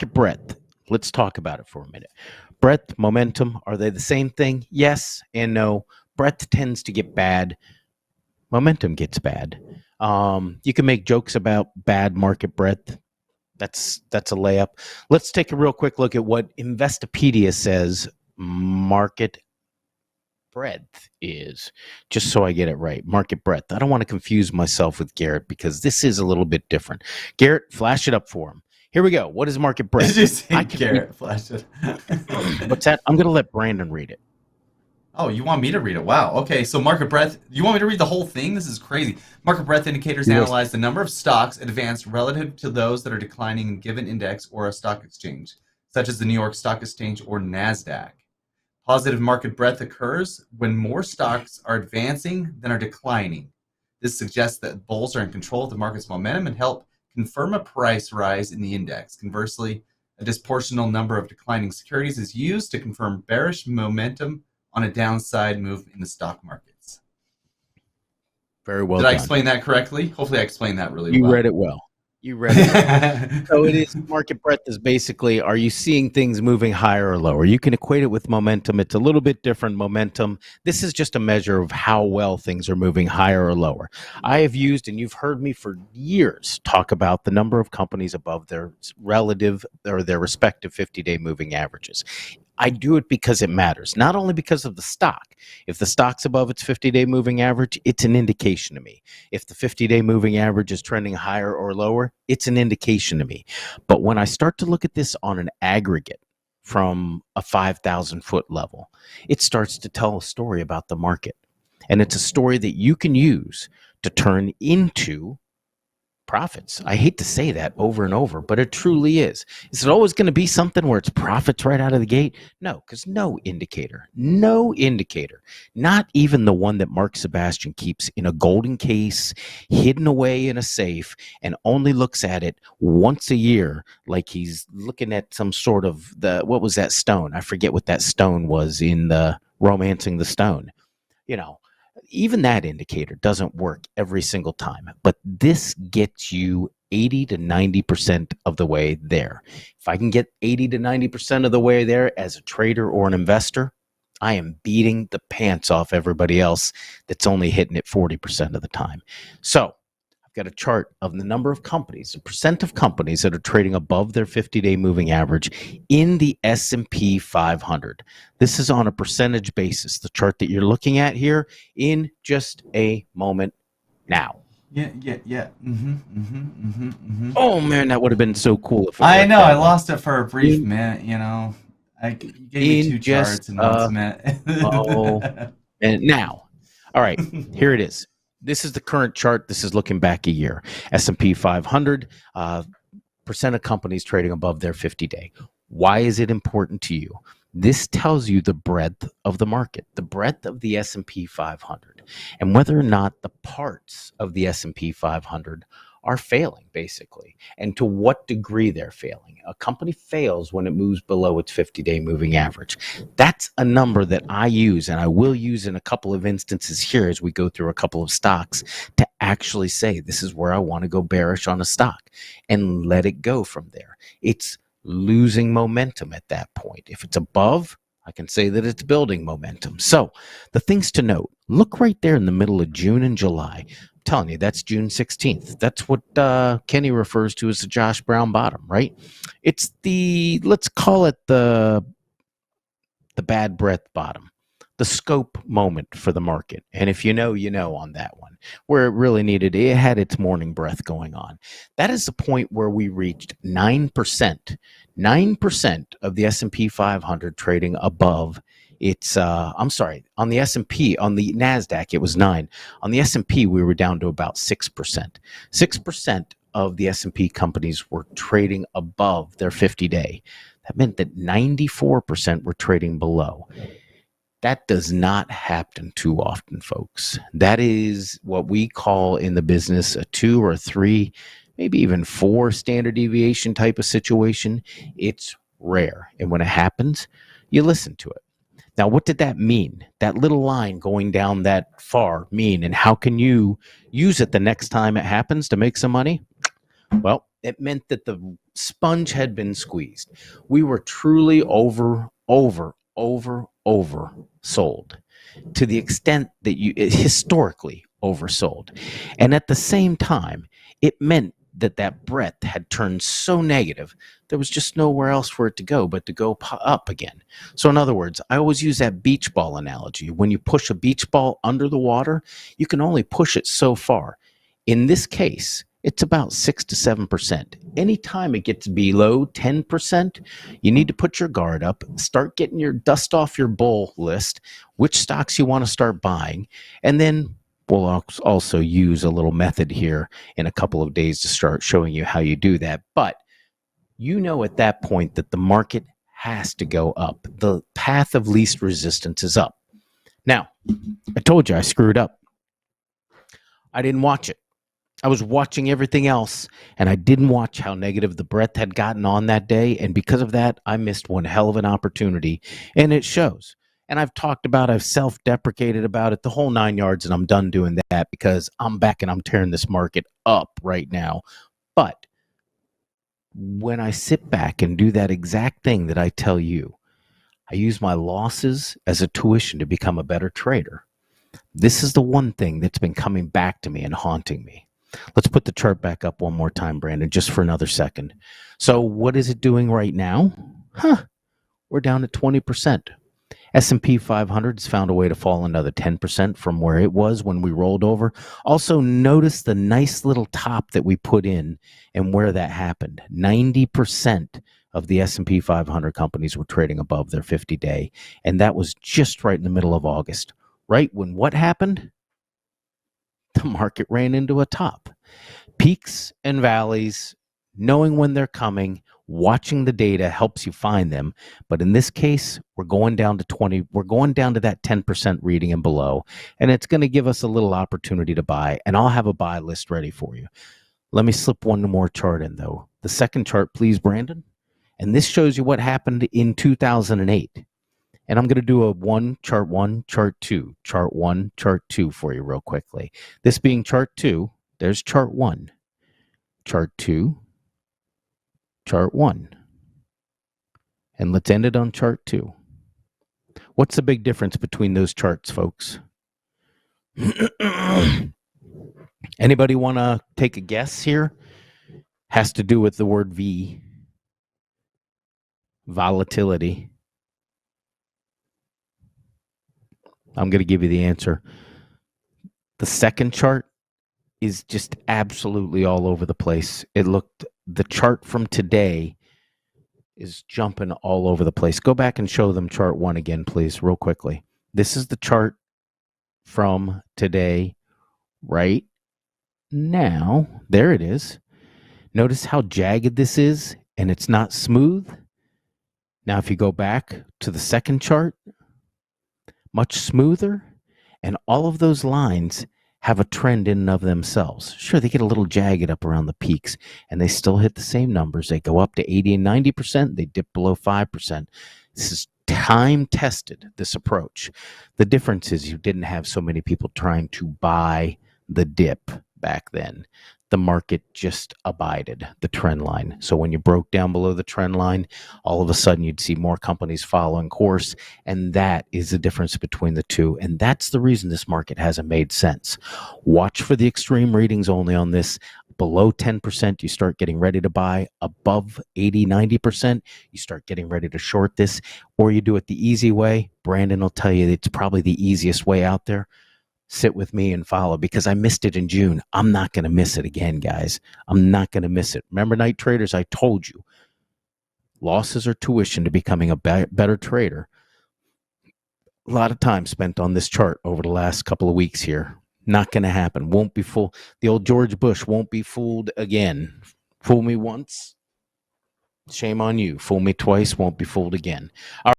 market breadth. Let's talk about it for a minute. Breadth, momentum, are they the same thing? Yes and no. Breadth tends to get bad. Momentum gets bad. You can make jokes about bad market breadth. That's a layup. Let's take a real quick look at what Investopedia says market breadth is, just so I get it right. Market breadth. I don't want to confuse myself with Garrett because this is a little bit different. Garrett, flash it up for him. Here we go. What is market breadth? Did you say Garrett flash it? What's that? I'm going to let Brandon read it. Oh, you want me to read it? Wow. Okay, so market breadth. You want me to read the whole thing? This is crazy. Market breadth indicators analyze the number of stocks advanced relative to those that are declining in a given index or a stock exchange, such as the New York Stock Exchange or NASDAQ. Positive market breadth occurs when more stocks are advancing than are declining. This suggests that bulls are in control of the market's momentum and help confirm a price rise in the index. Conversely, a disproportional number of declining securities is used to confirm bearish momentum on a downside move in the stock markets. Very well Did done. I explain that correctly? Hopefully I explained that really well. You read it well. You read it. So it is, market breadth is basically, are you seeing things moving higher or lower? You can equate it with momentum. It's a little bit different momentum. This is just a measure of how well things are moving higher or lower. I have used, and you've heard me for years talk about the number of companies above their relative or their respective 50-day moving averages. I do it because it matters, not only because of the stock. If the stock's above its 50-day moving average, it's an indication to me. If the 50-day moving average is trending higher or lower, it's an indication to me. But when I start to look at this on an aggregate from a 5,000-foot level, it starts to tell a story about the market. And it's a story that you can use to turn into profits. I hate to say that over and over, but it truly is. Is it always going to be something where it's profits right out of the gate? No, because no indicator, not even the one that Mark Sebastian keeps in a golden case, hidden away in a safe, and only looks at it once a year, like he's looking at some sort of what was that stone? I forget what that stone was in the Romancing the Stone. Even that indicator doesn't work every single time, but this gets you 80 to 90% of the way there. If I can get 80 to 90% of the way there as a trader or an investor, I am beating the pants off everybody else that's only hitting it 40% of the time. So I've got a chart of the number of companies, the percent of companies that are trading above their 50-day moving average in the S&P 500. This is on a percentage basis, the chart that you're looking at here in just a moment now. Yeah. Oh, man, that would have been so cool if I know, I lost it for a brief minute, I gave me two charts in 1 minute. And now, all right, here it is. This is the current chart. This is looking back a year. S&P 500, percent of companies trading above their 50-day. Why is it important to you? This tells you the breadth of the market, the breadth of the S&P 500, and whether or not the parts of the S&P 500 are failing, basically, and to what degree they're failing. A company fails when it moves below its 50-day moving average. That's a number that I use, and I will use in a couple of instances here as we go through a couple of stocks to actually say this is where I want to go bearish on a stock and let it go from there. It's losing momentum at that point. If it's above, I can say that it's building momentum. So the things to note, look right there in the middle of June and July. Telling you, that's June 16th. That's what Kenny refers to as the Josh Brown bottom, right? It's let's call it the bad breath bottom, the scope moment for the market. And if you know on that one, where it really it had its morning breath going on. That is the point where we reached 9%. 9% of the S&P 500 trading above it's on the S&P, on the NASDAQ, it was 9. On the S&P, we were down to about 6%. 6% of the S&P companies were trading above their 50-day. That meant that 94% were trading below. That does not happen too often, folks. That is what we call in the business a 2 or 3, maybe even 4 standard deviation type of situation. It's rare. And when it happens, you listen to it. Now, what did that mean? That little line going down that far mean, and how can you use it the next time it happens to make some money? Well, it meant that the sponge had been squeezed. We were truly oversold to the extent that historically oversold. And at the same time, it meant that breadth had turned so negative, there was just nowhere else for it to go but to go up again. So, in other words, I always use that beach ball analogy. When you push a beach ball under the water, you can only push it so far. In this case, it's about 6 to 7%. Anytime it gets below 10%, you need to put your guard up, start getting your dust off your bull list, which stocks you want to start buying, and then we'll also use a little method here in a couple of days to start showing you how you do that. But you know at that point that the market has to go up. The path of least resistance is up. Now, I told you I screwed up. I didn't watch it. I was watching everything else, and I didn't watch how negative the breadth had gotten on that day. And because of that, I missed one hell of an opportunity, and it shows. And I've self-deprecated about it, the whole 9 yards, and I'm done doing that because I'm back and I'm tearing this market up right now. But when I sit back and do that exact thing that I tell you, I use my losses as a tuition to become a better trader. This is the one thing that's been coming back to me and haunting me. Let's put the chart back up one more time, Brandon, just for another second. So what is it doing right now? We're down at 20%. S&P 500 has found a way to fall another 10% from where it was when we rolled over. Also, notice the nice little top that we put in and where that happened. 90% of the S&P 500 companies were trading above their 50-day, and that was just right in the middle of August. Right when what happened? The market ran into a top. Peaks and valleys, knowing when they're coming, watching the data helps you find them. But in this case, we're going down to 20. We're going down to that 10% reading and below, and it's going to give us a little opportunity to buy, and I'll have a buy list ready for you. Let me slip one more chart in, though. The second chart, please, Brandon. And this shows you what happened in 2008. And I'm going to do a chart one, chart two for you real quickly. This being chart 2, there's chart 1, chart 2, chart 1. And let's end it on chart 2. What's the big difference between those charts, folks? Anybody want to take a guess here? Has to do with the word V, volatility. I'm going to give you the answer. The second chart is just absolutely all over the place. The chart from today is jumping all over the place. Go back and show them chart 1 again, please, real quickly. This is the chart from today right now. There it is. Notice how jagged this is, and it's not smooth. Now, if you go back to the second chart, much smoother, and all of those lines have a trend in and of themselves. Sure, they get a little jagged up around the peaks, and they still hit the same numbers. They go up to 80 and 90%. They dip below 5%. This is time-tested, this approach. The difference is you didn't have so many people trying to buy the dip back then. The market just abided the trend line. So when you broke down below the trend line, all of a sudden you'd see more companies following course, and that is the difference between the two. And that's the reason this market hasn't made sense. Watch for the extreme readings only on this. Below 10%, you start getting ready to buy. Above 80, 90%, you start getting ready to short this. Or you do it the easy way. Brandon will tell you it's probably the easiest way out there. Sit with me and follow, because I missed it in June. I'm not going to miss it again, guys. I'm not going to miss it. Remember, night traders, I told you, losses are tuition to becoming a better trader. A lot of time spent on this chart over the last couple of weeks here. Not going to happen. Won't be fooled. The old George Bush won't be fooled again. Fool me once, shame on you. Fool me twice, won't be fooled again. All